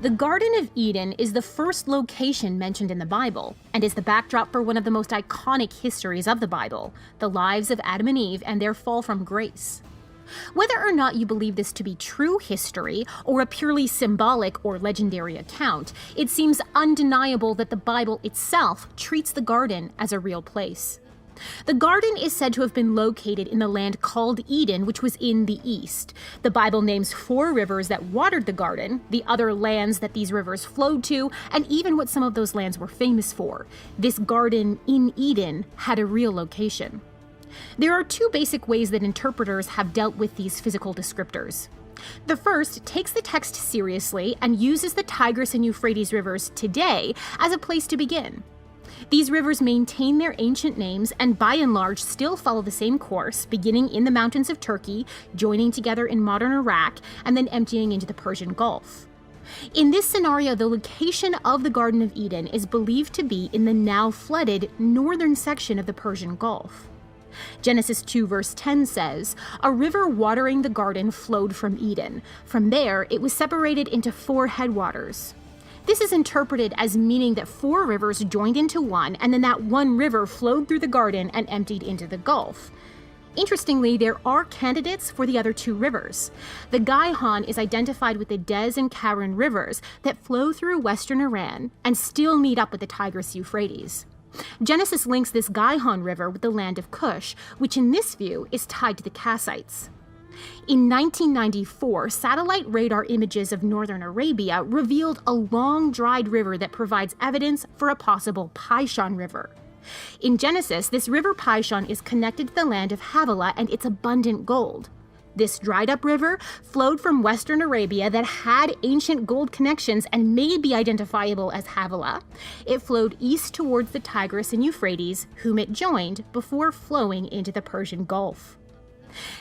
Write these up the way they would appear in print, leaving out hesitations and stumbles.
The Garden of Eden is the first location mentioned in the Bible and is the backdrop for one of the most iconic histories of the Bible, the lives of Adam and Eve and their fall from grace. Whether or not you believe this to be true history or a purely symbolic or legendary account, it seems undeniable that the Bible itself treats the garden as a real place. The garden is said to have been located in the land called Eden, which was in the east. The Bible names 4 rivers that watered the garden, the other lands that these rivers flowed to, and even what some of those lands were famous for. This garden in Eden had a real location. There are 2 basic ways that interpreters have dealt with these physical descriptors. The first takes the text seriously and uses the Tigris and Euphrates rivers today as a place to begin. These rivers maintain their ancient names and by and large still follow the same course, beginning in the mountains of Turkey, joining together in modern Iraq, and then emptying into the Persian Gulf. In this scenario, the location of the Garden of Eden is believed to be in the now flooded northern section of the Persian Gulf. Genesis 2 verse 10 says, "A river watering the garden flowed from Eden. From there, it was separated into 4 headwaters." This is interpreted as meaning that 4 rivers joined into one, and then that one river flowed through the garden and emptied into the Gulf. Interestingly, there are candidates for the other 2 rivers. The Gihon is identified with the Dez and Karen rivers that flow through western Iran and still meet up with the Tigris-Euphrates. Genesis links this Gihon River with the land of Cush, which in this view is tied to the Kassites. In 1994, satellite radar images of northern Arabia revealed a long, dried river that provides evidence for a possible Pishon River. In Genesis, this river Pishon is connected to the land of Havilah and its abundant gold. This dried-up river flowed from western Arabia that had ancient gold connections and may be identifiable as Havilah. It flowed east towards the Tigris and Euphrates, whom it joined, before flowing into the Persian Gulf.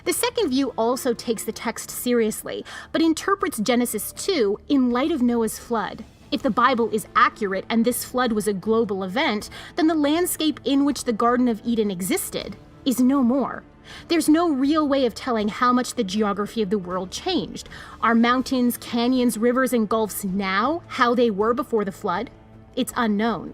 The second view also takes the text seriously, but interprets Genesis 2 in light of Noah's flood. If the Bible is accurate and this flood was a global event, then the landscape in which the Garden of Eden existed is no more. There's no real way of telling how much the geography of the world changed. Are mountains, canyons, rivers, and gulfs now how they were before the flood? It's unknown.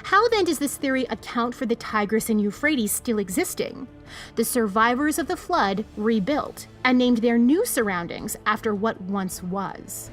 How then does this theory account for the Tigris and Euphrates still existing? The survivors of the flood rebuilt and named their new surroundings after what once was.